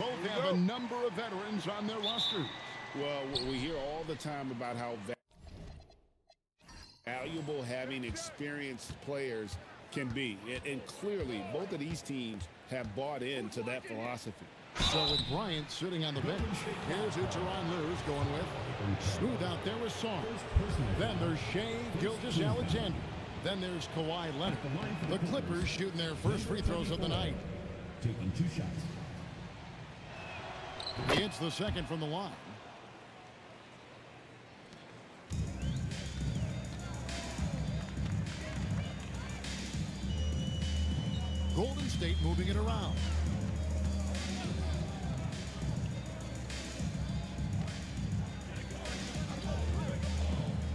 both have a number of veterans on their rosters. Well, we hear all the time about how valuable having experienced players can be. And clearly, both of these teams have bought into that philosophy. So with Bryant sitting on the bench, here's who Tyronn Lue's going with. Smooth out there with Song. Then there's Shai Gilgeous-Alexander. Then there's Kawhi Leonard. The Clippers shooting their first free throws of the night. Taking 2 shots. It's the second from the line. Golden State moving it around.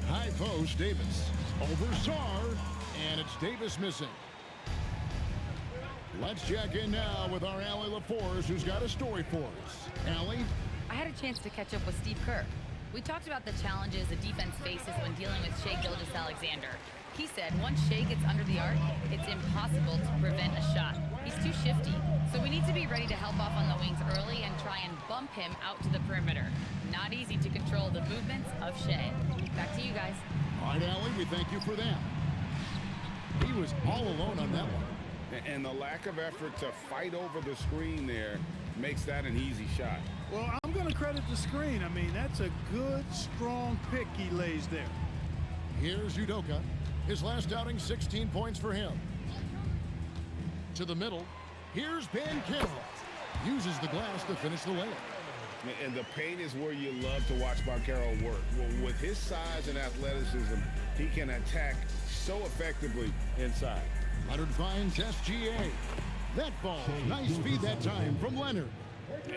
High post, Davis. Over Sarr, and it's Davis missing. Let's check in now with our Allie LaForce, who's got a story for us. Allie? I had a chance to catch up with Steve Kerr. We talked about the challenges the defense faces when dealing with Shai Gilgeous-Alexander. He said once Shai gets under the arc, it's impossible to prevent a shot. He's too shifty, so we need to be ready to help off on the wings early and try and bump him out to the perimeter. Not easy to control the movements of Shai. Back to you guys. All right, Allie, we thank you for that. He was all alone on that one. And the lack of effort to fight over the screen there makes that an easy shot. Well, I'm going to credit the screen. I mean, that's a good, strong pick he lays there. Here's Udoka. His last outing, 16 points for him. To the middle. Here's Banchero. Uses the glass to finish the layup. And the paint is where you love to watch Banchero work. Well, with his size and athleticism, he can attack so effectively inside. Leonard finds SGA. That ball. Nice feed that time from Leonard.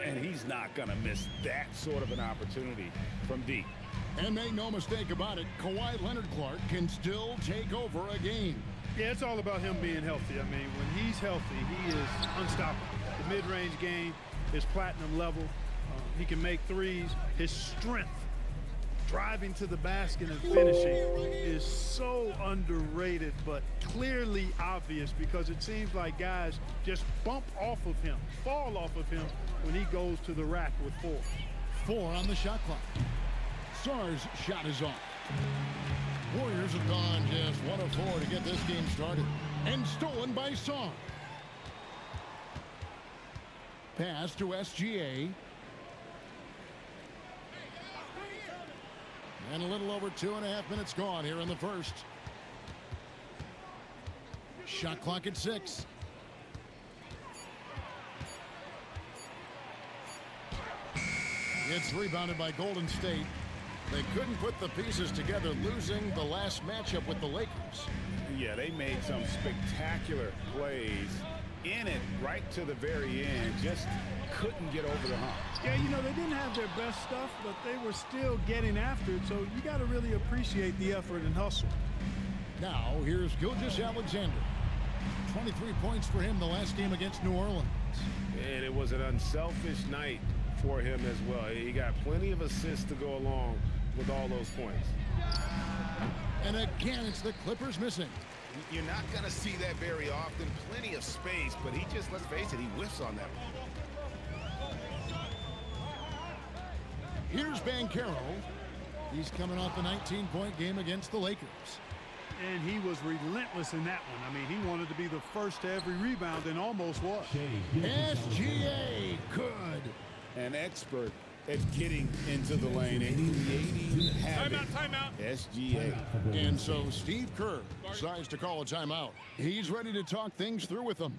And he's not going to miss that sort of an opportunity from deep. And make no mistake about it, Kawhi Leonard-Clark can still take over a game. Yeah, it's all about him being healthy. I mean, when he's healthy, he is unstoppable. The mid-range game is platinum level. He can make threes. His strength, driving to the basket and finishing, is so underrated, but clearly obvious because it seems like guys just bump off of him, fall off of him when he goes to the rack with 4. 4 on the shot clock. Sarr's shot is off. Warriors have gone just 1 of 4 to get this game started. And stolen by Sarr. Pass to SGA. And a little over 2.5 minutes gone here in the first. Shot clock at 6. It's rebounded by Golden State. They couldn't put the pieces together, losing the last matchup with the Lakers. Yeah, they made some spectacular plays in it right to the very end. Just couldn't get over the hump. Yeah, you know, they didn't have their best stuff, but they were still getting after it, so you got to really appreciate the effort and hustle. Now, here's Gilgeous-Alexander. 23 points for him the last game against New Orleans. And it was an unselfish night for him as well. He got plenty of assists to go along with all those points. And again, it's the Clippers missing. You're not going to see that very often. Plenty of space, but he just, let's face it, he whiffs on that one. Here's Banchero. He's coming off a 19-point game against the Lakers. And he was relentless in that one. I mean, he wanted to be the first to every rebound and almost was. SGA, good. An expert at getting into the lane and creating havoc. Timeout. SGA. And so Steve Kerr decides to call a timeout. He's ready to talk things through with them.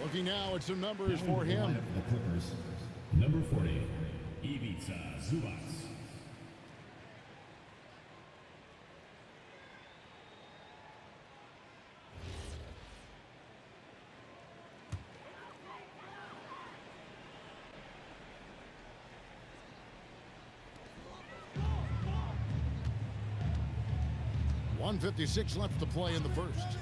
Looking now at some numbers for The him. Clippers. Number 40, Ivica Zubac. .156 left to play in the first.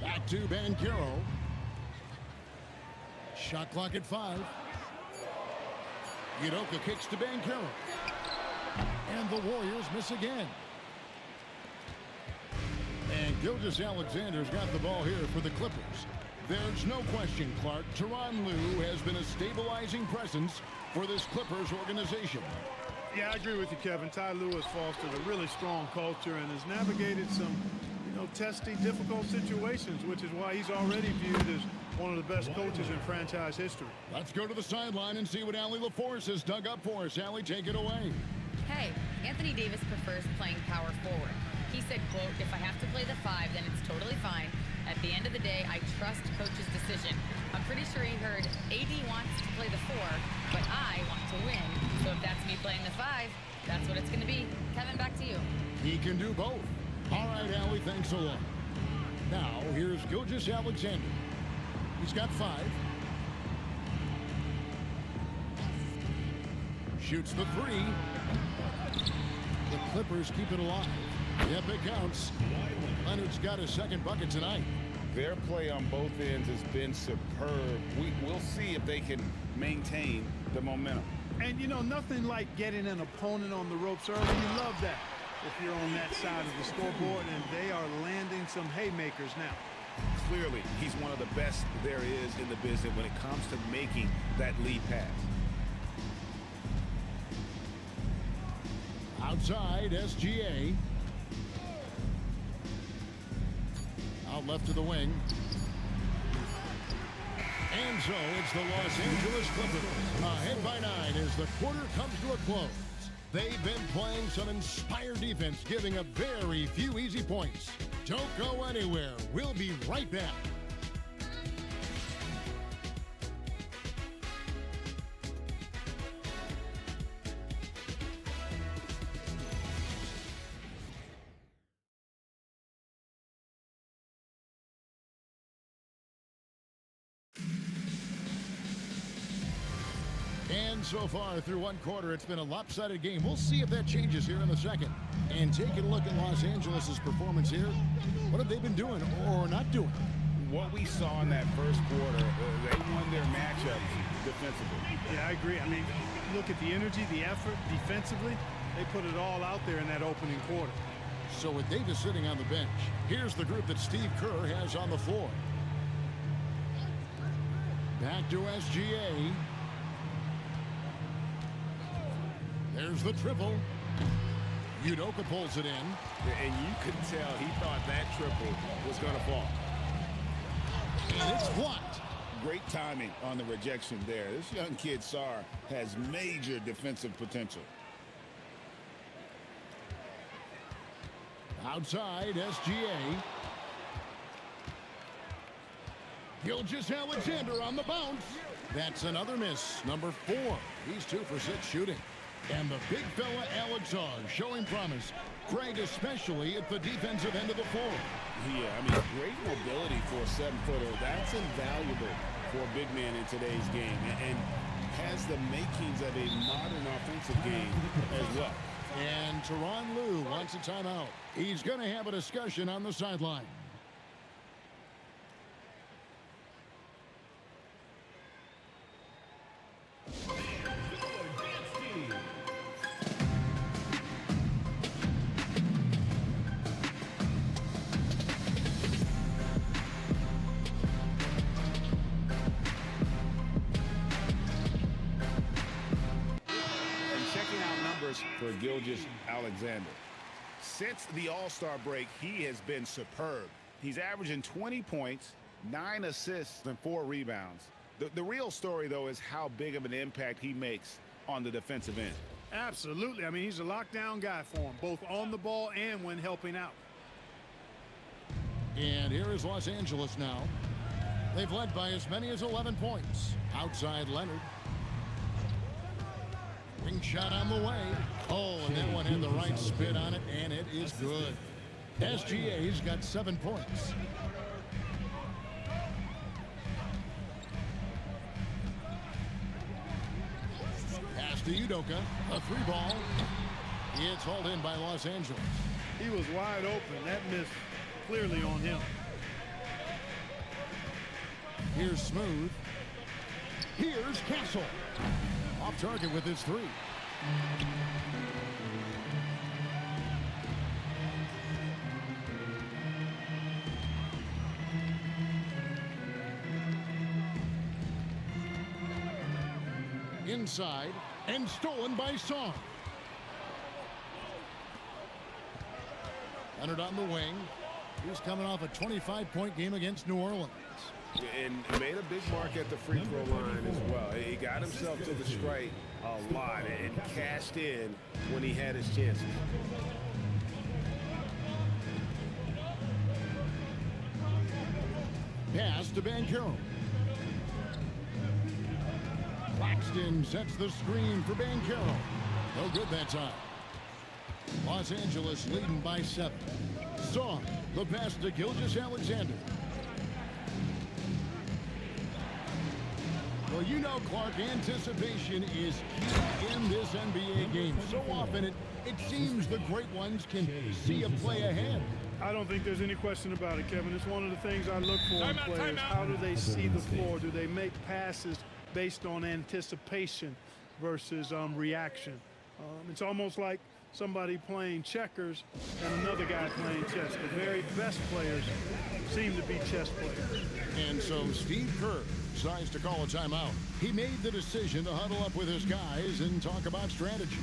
Back to Banchero. Shot clock at 5. Udoka kicks to Banchero. And the Warriors miss again. And Gilgeous-Alexander's got the ball here for the Clippers. There's no question, Clark, Tyronn Lue has been a stabilizing presence for this Clippers organization. Yeah, I agree with you, Kevin. Ty Lue has fostered a really strong culture and has navigated some, testy, difficult situations, which is why he's already viewed as one of the best coaches in franchise history. Let's go to the sideline and see what Allie LaForce has dug up for us. Allie, take it away. Hey, Anthony Davis prefers playing power forward. He said, quote, "If I have to play the 5, then it's totally fine. At the end of the day, I trust coach's decision." I'm pretty sure he heard AD wants to play the 4, but I want to win. So if that's me playing the 5, that's what it's going to be. Kevin, back to you. He can do both. All right, Allie, thanks a lot. Now, here's Gilgeous-Alexander. He's got 5. Shoots the 3. The Clippers keep it alive. Yep, it counts. Leonard's got his second bucket tonight. Their play on both ends has been superb. We'll see if they can maintain the momentum. And, nothing like getting an opponent on the ropes early. You love that if you're on that side of the scoreboard, and they are landing some haymakers now. Clearly, he's one of the best there is in the business when it comes to making that lead pass. Outside, SGA. Out left to the wing. And so it's the Los Angeles Clippers ahead by 9 as the quarter comes to a close. They've been playing some inspired defense, giving up very few easy points. Don't go anywhere. We'll be right back. And so far through one quarter, it's been a lopsided game. We'll see if that changes here in the second. And taking a look at Los Angeles' performance here, what have they been doing or not doing? What we saw in that first quarter, they won their matchups defensively. Yeah, I agree. I mean, look at the energy, the effort defensively. They put it all out there in that opening quarter. So with Davis sitting on the bench, here's the group that Steve Kerr has on the floor. Back to SGA. There's the triple. Udoka pulls it in. And you could tell he thought that triple was going to fall. And it's blocked. Great timing on the rejection there. This young kid, Sarr, has major defensive potential. Outside, SGA. Gilgeous-Alexander on the bounce. That's another miss. Number 4. He's 2 for 6 shooting. And the big fella, Alex Sarr, showing promise. Craig, especially at the defensive end of the floor. Yeah, I mean, great mobility for a 7-footer. That's invaluable for a big man in today's game. And has the makings of a modern offensive game as well. And Tyronn Lue wants a timeout. He's going to have a discussion on the sideline. For Gilgeous-Alexander. Since the All-Star break, he has been superb. He's averaging 20 points, 9 assists, and 4 rebounds. The real story, though, is how big of an impact he makes on the defensive end. Absolutely. I mean, he's a lockdown guy for him, both on the ball and when helping out. And here is Los Angeles now. They've led by as many as 11 points. Outside Leonard. Wing shot on the way. Oh, and that one had the right spin on it, and it is good. SGA's got 7 points. Pass to Udoka. A 3-ball. It's hauled in by Los Angeles. He was wide open. That miss clearly on him. Here's Smooth. Here's Castle. Off target with his 3. Inside and stolen by Song. Leonard on the wing. He's coming off a 25-point game against New Orleans. And made a big mark at the free throw line as well. He got himself to the strike a lot and cashed in when he had his chances. Pass to Banchero. Claxton sets the screen for Banchero. No good that time. Los Angeles leading by 7. Song, the pass to Gilgeous-Alexander. Well, you know, Clark, anticipation is key in this NBA game. So often it seems the great ones can see a play ahead. I don't think there's any question about it, Kevin. It's one of the things I look for in players. How do they see the floor? Do they make passes based on anticipation versus reaction? It's almost like somebody playing checkers and another guy playing chess. The very best players seem to be chess players. And so Steve Kerr decides to call a timeout. He made the decision to huddle up with his guys and talk about strategy.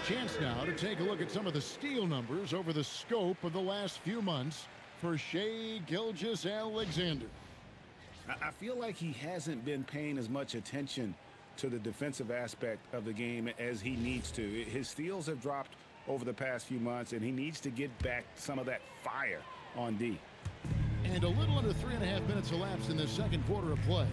Chance now to take a look at some of the steal numbers over the scope of the last few months for Shai Gilgeous-Alexander. I feel like he hasn't been paying as much attention to the defensive aspect of the game as he needs to. His steals have dropped over the past few months, and he needs to get back some of that fire on D. And a little under 3.5 minutes elapsed in the second quarter of play.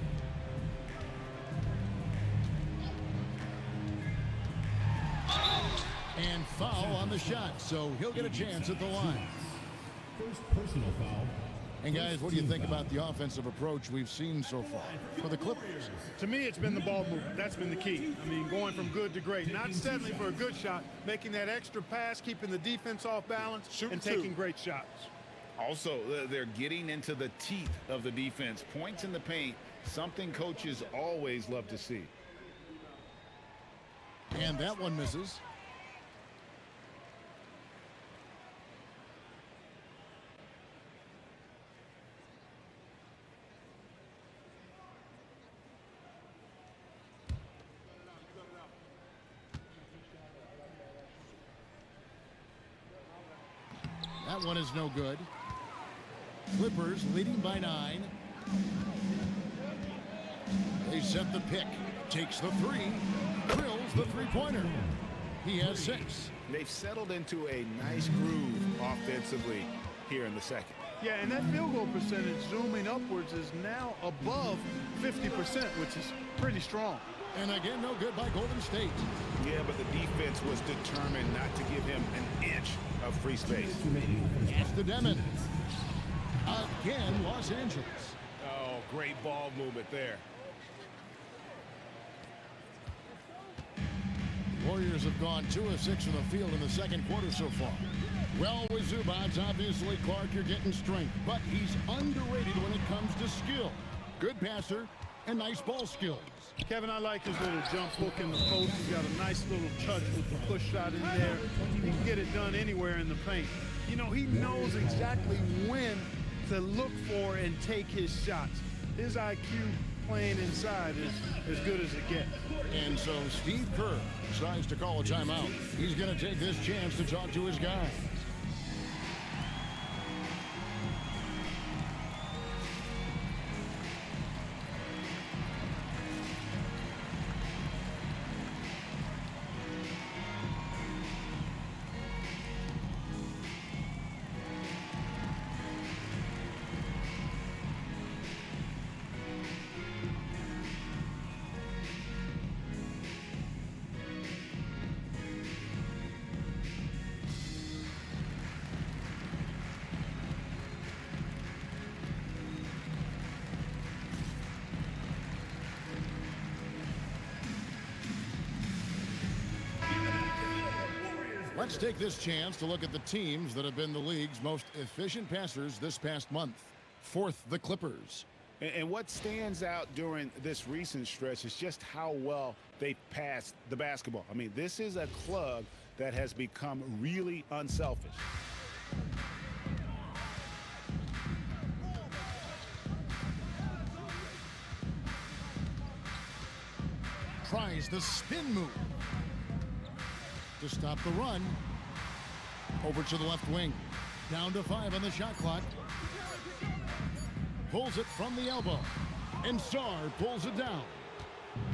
And foul on the shot, so he'll get a chance at the line. First personal foul. And guys, what do you think about the offensive approach we've seen so far for the Clippers? To me, it's been the ball movement. That's been the key. I mean, going from good to great. Not settling for a good shot, making that extra pass, keeping the defense off balance, and taking great shots. Also, they're getting into the teeth of the defense. Points in the paint, something coaches always love to see. And that one misses. That one is no good. Clippers leading by 9. They set the pick. Takes the 3. Drills the three-pointer. He has 6. They've settled into a nice groove offensively here in the second. Yeah, and that field goal percentage zooming upwards is now above 50%, which is pretty strong. And again, no good by Golden State. Yeah, but the defense was determined not to give him an inch of free space. Pass to Demon. A again, Los Angeles. Oh, great ball movement there. Warriors have gone 2 of 6 from the field in the second quarter so far. Well, with Zubats, obviously, Clark, you're getting strength, but he's underrated when it comes to skill. Good passer and nice ball skills. Kevin, I like his little jump hook in the post. He's got a nice little touch with the push shot in there. He can get it done anywhere in the paint. You know, he knows exactly when to look for and take his shots. His IQ playing inside is as good as it gets. And so Steve Kerr decides to call a timeout. He's going to take this chance to talk to his guys. Let's take this chance to look at the teams that have been the league's most efficient passers this past month. Fourth, the Clippers. And what stands out during this recent stretch is just how well they passed the basketball. I mean, this is a club that has become really unselfish. Tries the spin move to stop the run. Over to the left wing. Down to 5 on the shot clock. Pulls it from the elbow. And Sarr pulls it down.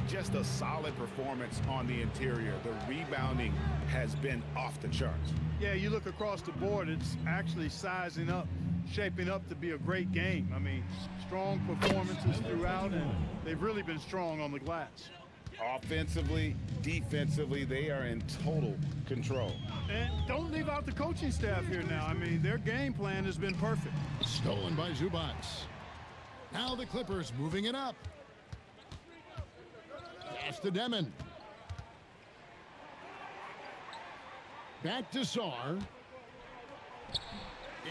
Just a solid performance on the interior. The rebounding has been off the charts. Yeah, you look across the board, it's actually sizing up, shaping up to be a great game. I mean, strong performances throughout, and they've really been strong on the glass. Offensively, defensively, they are in total control. And don't leave out the coaching staff here now. I mean, their game plan has been perfect. Stolen by Zubats. Now the Clippers moving it up. Pass to Demon. Back to Sarr.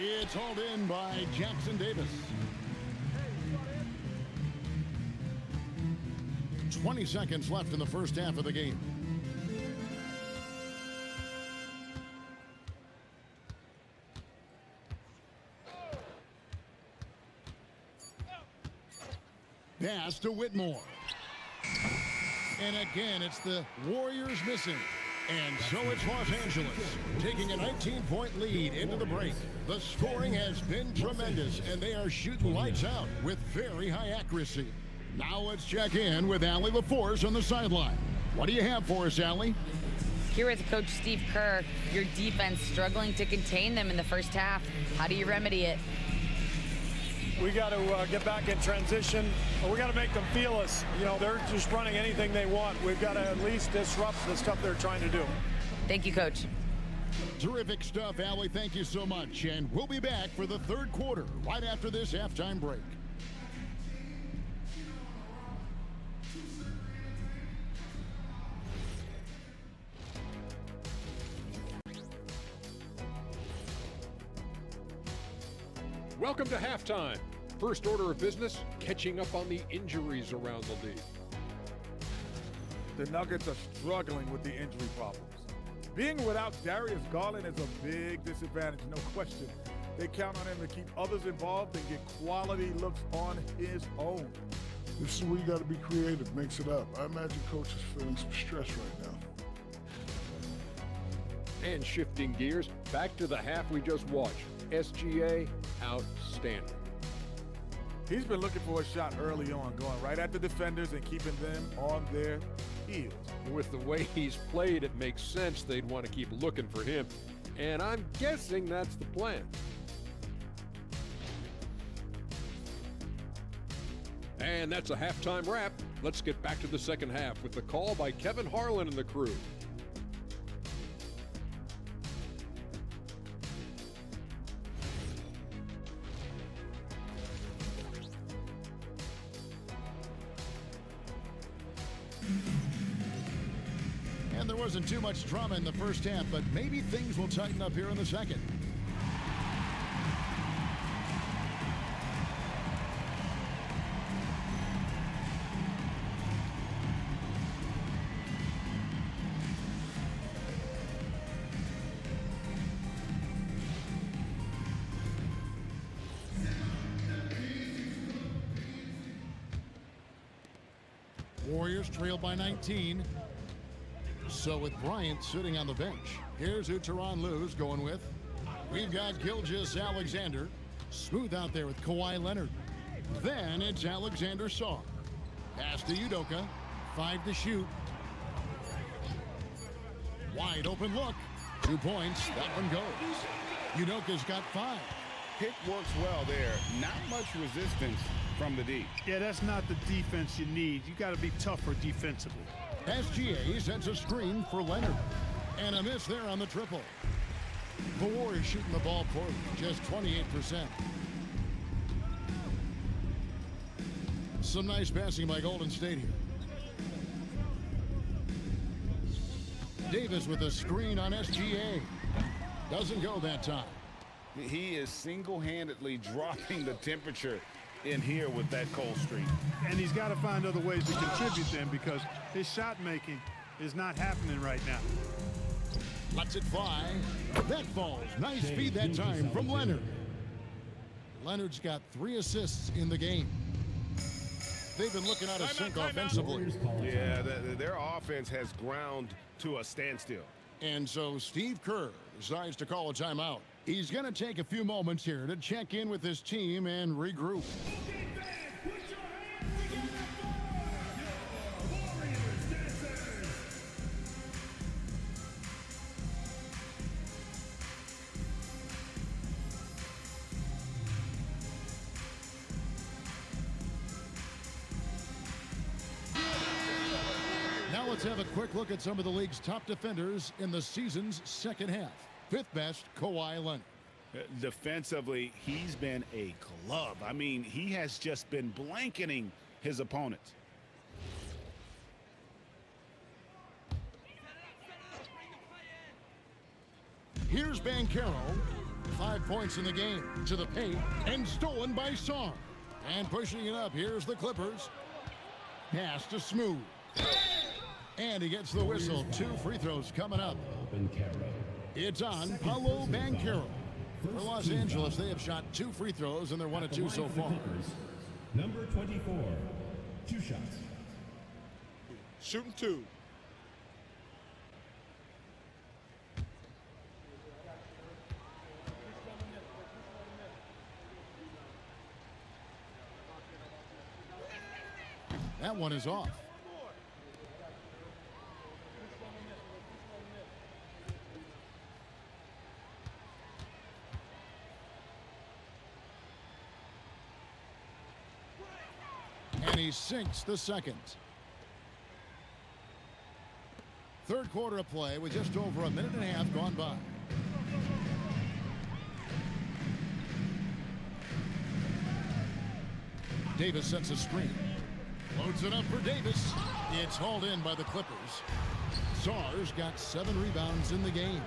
It's hauled in by Jackson Davis. 20 seconds left in the first half of the game. Pass to Whitmore. And again, it's the Warriors missing. And so it's Los Angeles taking a 19-point lead into the break. The scoring has been tremendous, and they are shooting lights out with very high accuracy. Now let's check in with Allie LaForce on the sideline. What do you have for us, Allie? Here with Coach Steve Kerr, your defense struggling to contain them in the first half. How do you remedy it? We got to get back in transition. We got to make them feel us. You know, they're just running anything they want. We've got to at least disrupt the stuff they're trying to do. Thank you, Coach. Terrific stuff, Allie. Thank you so much. And we'll be back for the third quarter right after this halftime break. Welcome to halftime. First order of business, catching up on the injuries around the league. The Nuggets are struggling with the injury problems. Being without Darius Garland is a big disadvantage, no question. They count on him to keep others involved and get quality looks on his own. This is where you got to be creative, mix it up. I imagine Coach is feeling some stress right now. And shifting gears, back to the half we just watched. SGA, outstanding. He's been looking for a shot early on, going right at the defenders and keeping them on their heels. With the way he's played, it makes sense they'd want to keep looking for him. And I'm guessing that's the plan. And that's a halftime wrap. Let's get back to the second half with the call by Kevin Harlan and the crew. And there wasn't too much drama in the first half, but maybe things will tighten up here in the second. Warriors trail by 19. So with Bryant sitting on the bench, here's who Tyronn Lue's going with. We've got Gilgeous-Alexander. Smooth out there with Kawhi Leonard. Then it's Alexander Sarr. Pass to Udoka. 5 to shoot. Wide open look. 2 points. That one goes. Udoka's got 5. Pick works well there. Not much resistance from the D. Yeah, that's not the defense you need. You got to be tougher defensively. SGA sets a screen for Leonard. And a miss there on the triple. The Warriors shooting the ball poorly, just 28%. Some nice passing by Golden State here. Davis with a screen on SGA. Doesn't go that time. He is single-handedly dropping the temperature in here with that cold streak. And he's got to find other ways to contribute then, because his shot making is not happening right now. Lets it fly. That falls. Nice feed that time from Leonard. Leonard's got 3 assists in the game. They've been looking out of sync offensively. Yeah, their offense has ground to a standstill. And so Steve Kerr decides to call a timeout. He's going to take a few moments here to check in with his team and regroup. Now let's have a quick look at some of the league's top defenders in the season's second half. 5th best, Kawhi Leonard. Defensively, he's been a glove. I mean, he has just been blanketing his opponents. Here's Banchero. 5 points in the game. To the paint and stolen by Sarr. And pushing it up, here's the Clippers. Pass to Smooth. And he gets the whistle. 2 free throws coming up. It's on Paolo Banchero. For Los Angeles, they have shot 2 free throws, and they're 1 of 2 so far. Number 24, 2 shots. Shooting 2. That one is off. And he sinks the second. Third quarter of play with just over a minute and a half gone by. Davis sets a screen. Loads it up for Davis. It's hauled in by the Clippers. Sarr's got 7 rebounds in the game.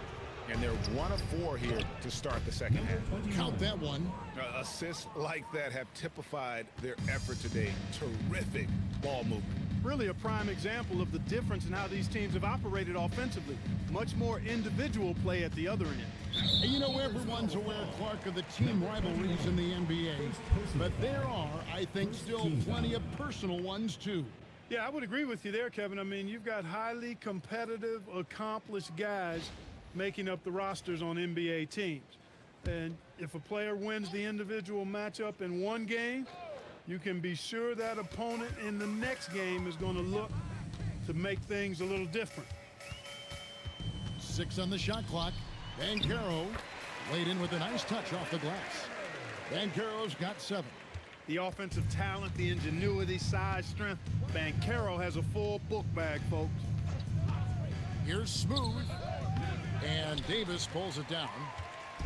And they're 1 of 4 here to start the second half. Count that one. Assists like that have typified their effort today. Terrific ball movement. Really a prime example of the difference in how these teams have operated offensively. Much more individual play at the other end. And you know, everyone's aware, Clark, of the team rivalries in the NBA. But there are, I think, still plenty of personal ones, too. Yeah, I would agree with you there, Kevin. I mean, you've got highly competitive, accomplished guys making up the rosters on NBA teams. And if a player wins the individual matchup in one game, you can be sure that opponent in the next game is going to look to make things a little different. 6 on the shot clock. Banchero laid in with a nice touch off the glass. Banchero's got 7. The offensive talent, the ingenuity, size, strength. Banchero has a full book bag, folks. Here's Smooth. And Davis pulls it down.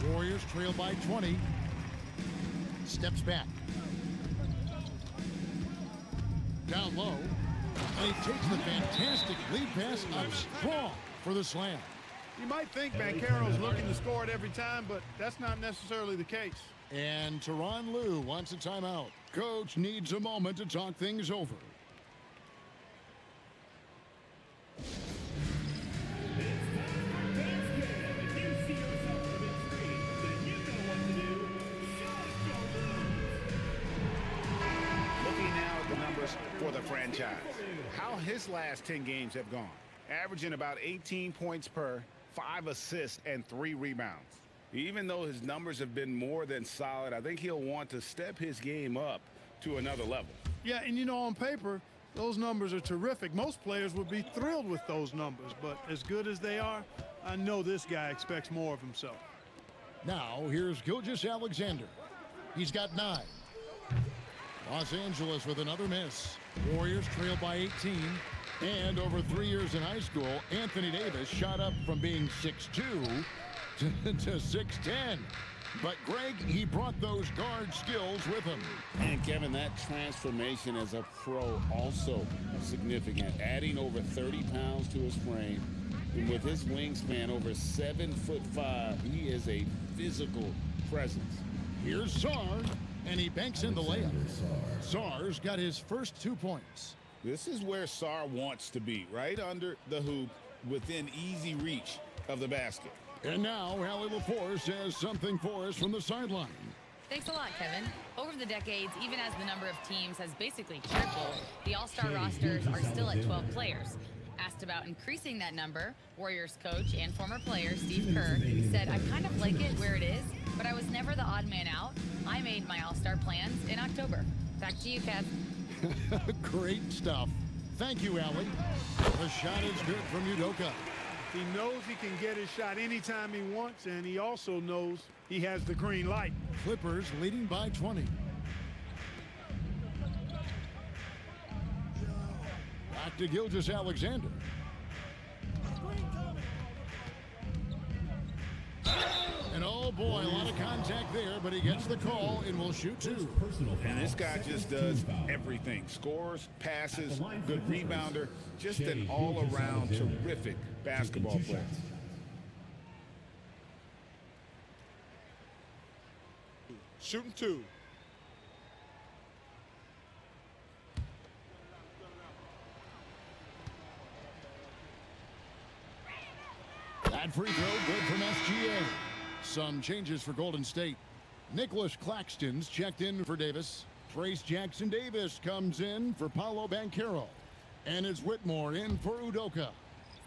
Warriors trail by 20. Steps back. Down low. And he takes the fantastic lead pass up strong for the slam. You might think Banchero's looking to score it every time, but that's not necessarily the case. And Tyronn Lue wants a timeout. Coach needs a moment to talk things over. Looking now at the numbers for the franchise. How his last 10 games have gone. Averaging about 18 points per, 5 assists, and 3 rebounds. Even though his numbers have been more than solid, I think he'll want to step his game up to another level. Yeah, and you know, on paper, those numbers are terrific. Most players would be thrilled with those numbers, but as good as they are, I know this guy expects more of himself. Now, here's Gilgeous-Alexander. He's got 9. Los Angeles with another miss. Warriors trail by 18. And over 3 years in high school, Anthony Davis shot up from being 6'2" to 6'10". But Greg, he brought those guard skills with him. And Kevin, that transformation as a pro also significant. Adding over 30 pounds to his frame. And with his wingspan over 7'5", he is a physical presence. Here's Sarr, and he banks in the layup. Sarr's got his first 2 points. This is where Sarr wants to be, right under the hoop, within easy reach of the basket. And now, Allie LaForce has something for us from the sideline. Thanks a lot, Kevin. Over the decades, even as the number of teams has basically tripled, the All-Star rosters are still at 12 players. Asked about increasing that number, Warriors coach and former player Steve Kerr said, "I kind of like it where it is, but I was never the odd man out. I made my All-Star plans in October." Back to you, Kev. Great stuff. Thank you, Allie. The shot is good from Udoka. He knows he can get his shot anytime he wants, and he also knows he has the green light. Clippers leading by 20. Back to Gilgeous-Alexander. And oh boy, a lot of contact there, but he gets the call and will shoot 2. And this guy just does everything. Scores, passes, good rebounder, just an all-around terrific basketball player. Shooting 2. That free throw good from SGA. Some changes for Golden State. Nicholas Claxton's checked in for Davis. Trace Jackson-Davis comes in for Paolo Banchero. And it's Whitmore in for Udoka.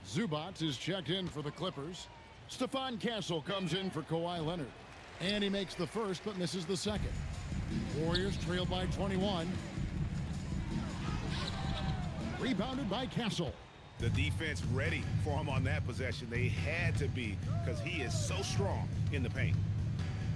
Zubac is checked in for the Clippers. Stephon Castle comes in for Kawhi Leonard. And he makes the first but misses the second. Warriors trail by 21. Rebounded by Castle. The defense ready for him on that possession. They had to be, because he is so strong in the paint.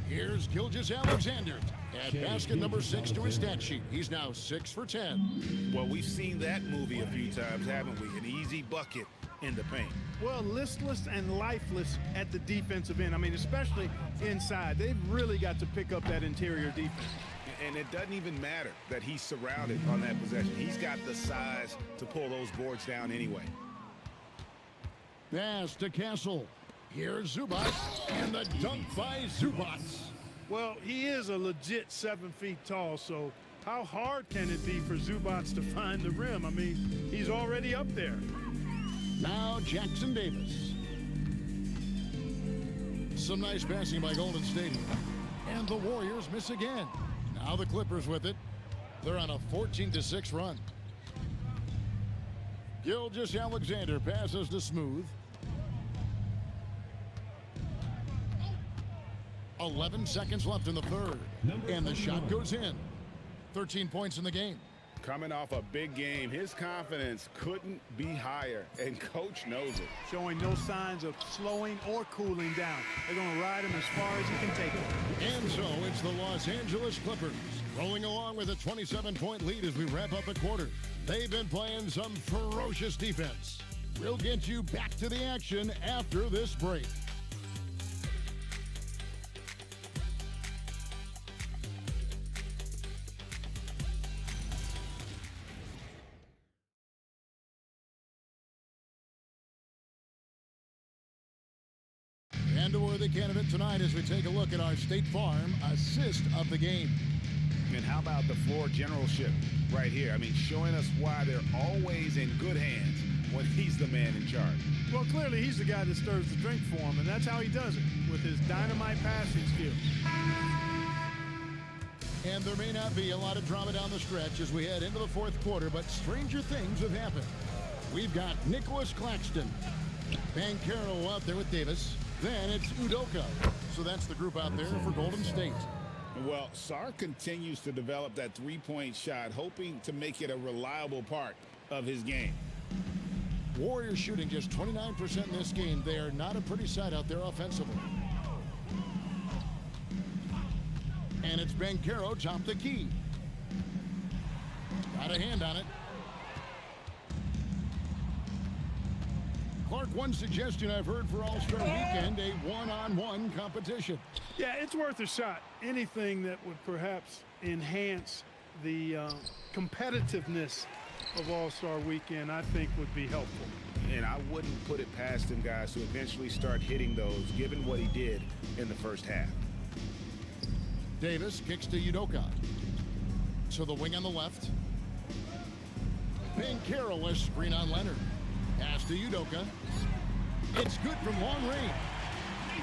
Here's Gilgeous-Alexander. Add basket number 6 to his stat sheet. He's now 6 for 10. Well, we've seen that movie a few times, haven't we? An easy bucket in the paint. Well, listless and lifeless at the defensive end. I mean, especially inside. They've really got to pick up that interior defense. And it doesn't even matter that he's surrounded on that possession. He's got the size to pull those boards down anyway. Pass to Castle. Here's Zubac, and the dunk by Zubac. Well, he is a legit 7 feet tall, so how hard can it be for Zubac to find the rim? I mean, he's already up there. Now Jackson Davis. Some nice passing by Golden State. And the Warriors miss again. Now the Clippers with it. They're on a 14-6 run. Gilgeous-Alexander passes to Smooth. 11 seconds left in the third. And the shot goes in. 13 points in the game. Coming off a big game, his confidence couldn't be higher, and coach knows it. Showing no signs of slowing or cooling down. They're going to ride him as far as he can take him. And so it's the Los Angeles Clippers rolling along with a 27-point lead as we wrap up the quarter. They've been playing some ferocious defense. We'll get you back to the action after this break. trend-worthy candidate tonight as we take a look at our State Farm assist of the game. And how about the floor generalship right here? I mean, showing us why they're always in good hands when he's the man in charge. Well, clearly he's the guy that stirs the drink for him, and that's how he does it, with his dynamite passing skills. And there may not be a lot of drama down the stretch as we head into the fourth quarter, but stranger things have happened. We've got Nicholas Claxton. Banchero out there with Davis. Then it's Udoka. So that's the group out there for Golden State. Well, Sarr continues to develop that three-point shot, hoping to make it a reliable part of his game. Warriors shooting just 29% in this game. They are not a pretty sight out there offensively. And it's Banchero top the key. Got a hand on it. Clark, one suggestion I've heard for All-Star Weekend, a one-on-one competition. Yeah, it's worth a shot. Anything that would perhaps enhance the competitiveness of All-Star Weekend, I think, would be helpful. And I wouldn't put it past him, guys, to eventually start hitting those, given what he did in the first half. Davis kicks to Udoka. So the wing on the left. Banchero, a screen on Leonard. Pass to Udoka. It's good from long range.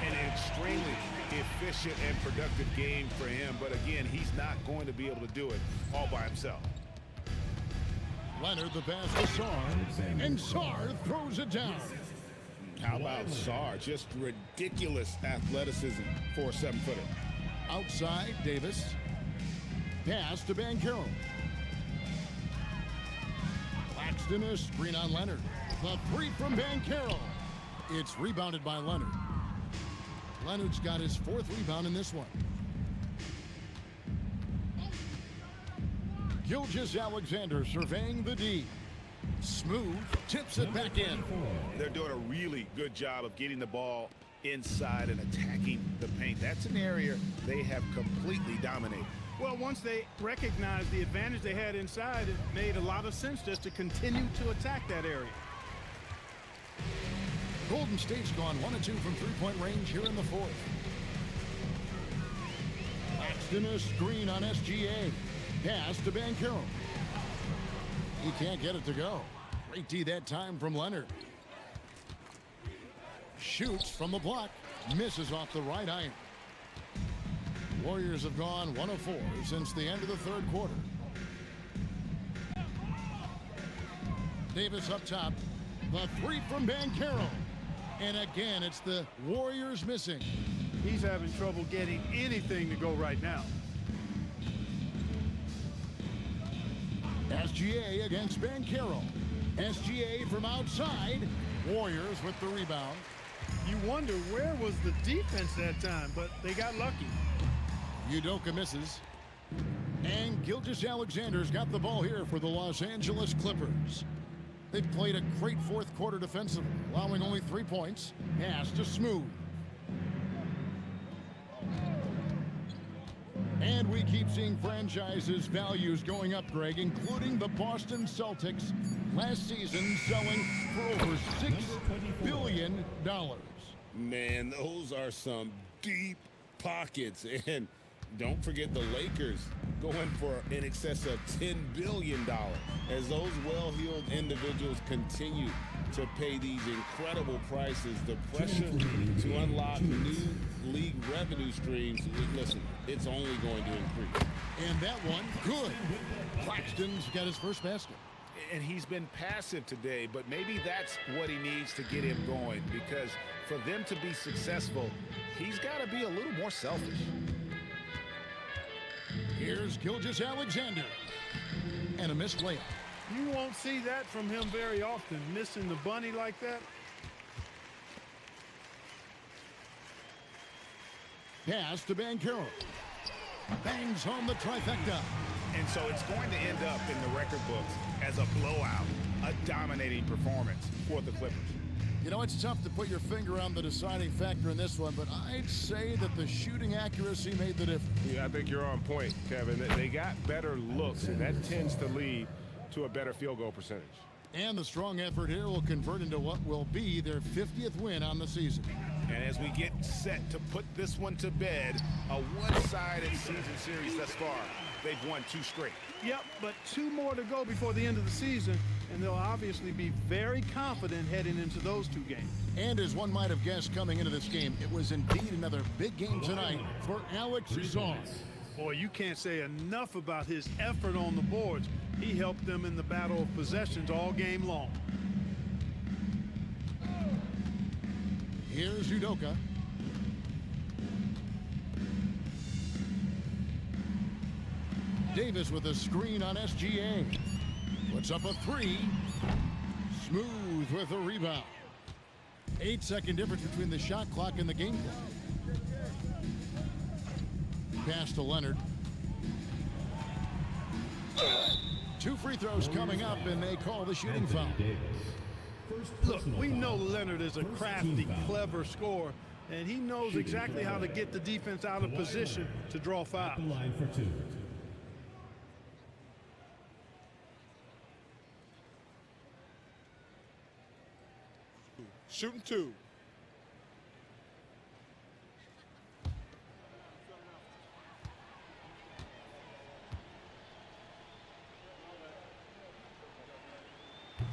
An extremely efficient and productive game for him. But again, he's not going to be able to do it all by himself. Leonard, the pass to Sarr. And Sarr throws it down. How about Sarr? Just ridiculous athleticism for a 7-footer. Outside, Davis. Pass to Banchero. Claxton, a screen on Leonard. The three from Banchero. It's rebounded by Leonard. Leonard's got his fourth rebound in this one. Gilgeous-Alexander surveying the D. Smooth, tips it back in. They're doing a really good job of getting the ball inside and attacking the paint. That's an area they have completely dominated. Well, once they recognized the advantage they had inside, it made a lot of sense just to continue to attack that area. Golden State's gone 1 of 2 from three-point range here in the fourth. Claxton, a screen on SGA. Pass to Banchero. He can't get it to go. Great D that time from Leonard. Shoots from the block. Misses off the right iron. Warriors have gone 1 of 4 since the end of the third quarter. Davis up top. The three from Banchero. And again, it's the Warriors missing. He's having trouble getting anything to go right now. SGA against Banchero. SGA from outside. Warriors with the rebound. You wonder where was the defense that time, but they got lucky. Udoka misses. And Gilgeous-Alexander's got the ball here for the Los Angeles Clippers. They've played a great fourth quarter defensively, allowing only 3 points. Pass to Smooth. And we keep seeing franchises' values going up, Greg, including the Boston Celtics last season selling for over $6 billion. Man, those are some deep pockets. And don't forget the Lakers going for in excess of $10 billion as those well-heeled individuals continue to pay these incredible prices. The pressure to unlock new league revenue streams, listen, it's only going to increase. And that one, good. Claxton's got his first basket. And he's been passive today, but maybe that's what he needs to get him going, because for them to be successful, he's got to be a little more selfish. Here's Gilgeous-Alexander. And a missed layup. You won't see that from him very often, missing the bunny like that. Pass to Banchero. Bangs home the trifecta. And so it's going to end up in the record books as a blowout, a dominating performance for the Clippers. You know, it's tough to put your finger on the deciding factor in this one, but I'd say that the shooting accuracy made the difference. Yeah, I think you're on point, Kevin. They got better looks, and that tends to lead to a better field goal percentage. And the strong effort here will convert into what will be their 50th win on the season. And as we get set to put this one to bed, a one-sided season series thus far. They've won 2 straight. Yep, but 2 more to go before the end of the season, and they'll obviously be very confident heading into those 2 games. And as one might have guessed coming into this game, it was indeed another big game tonight for Alex Sarr. Boy, you can't say enough about his effort on the boards. He helped them in the battle of possessions all game long. Here's Udoka. Davis with a screen on SGA. Puts up a 3. Smooth with a rebound. 8-second difference between the shot clock and the game clock. Pass to Leonard. 2 free throws coming up, and they call the shooting foul. Look, we know Leonard is a crafty, clever scorer, and he knows exactly how to get the defense out of position to draw fouls. Line for 2. Shooting 2.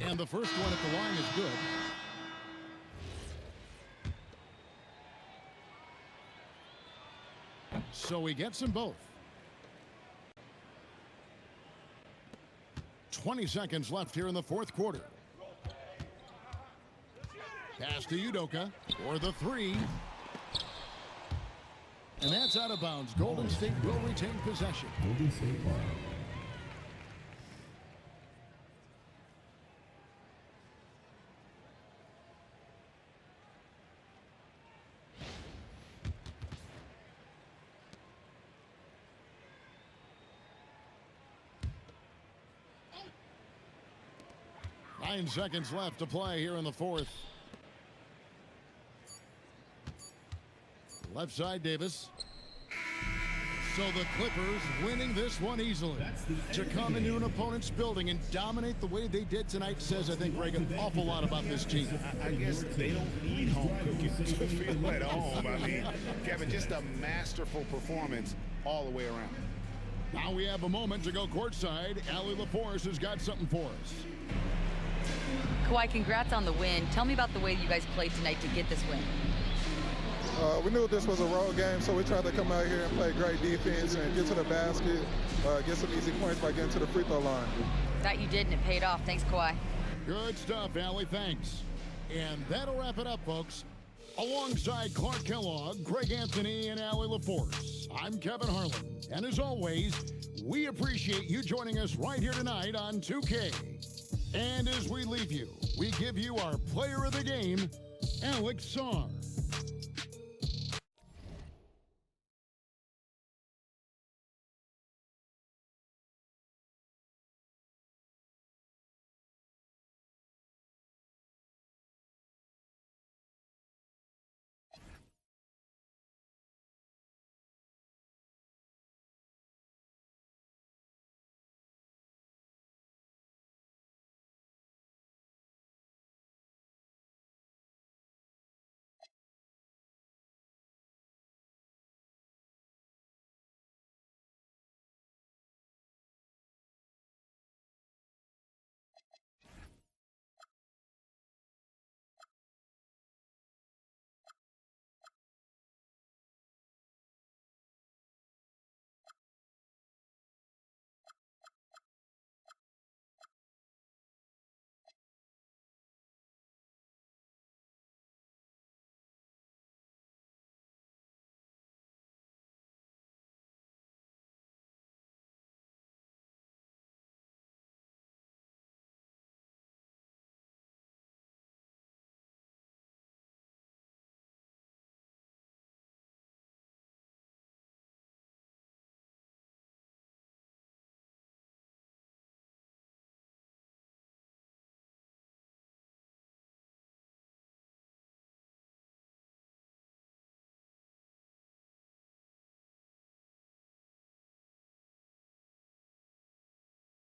And the first one at the line is good. So he gets them both. 20 seconds left here in the 4th quarter. Pass to Udoka for the 3. And that's out of bounds. Golden State will retain possession. Golden State ball. Nine seconds left to play here in the 4th. Left side, Davis. So the Clippers winning this one easily. To come into an opponent's building and dominate the way they did tonight says, I think, Greg, an awful lot about this team. I guess they don't need home cooking to feel at home. I mean, Kevin, just a masterful performance all the way around. Now we have a moment to go courtside. Allie LaForce has got something for us. Kawhi, congrats on the win. Tell me about the way you guys played tonight to get this win. We knew this was a road game, so we tried to come out here and play great defense and get to the basket, get some easy points by getting to the free throw line. That you did, and it paid off. Thanks, Kawhi. Good stuff, Allie. Thanks. And that'll wrap it up, folks. Alongside Clark Kellogg, Greg Anthony, and Allie LaForce, I'm Kevin Harlan. And as always, we appreciate you joining us right here tonight on 2K. And as we leave you, we give you our player of the game, Alex Sarr.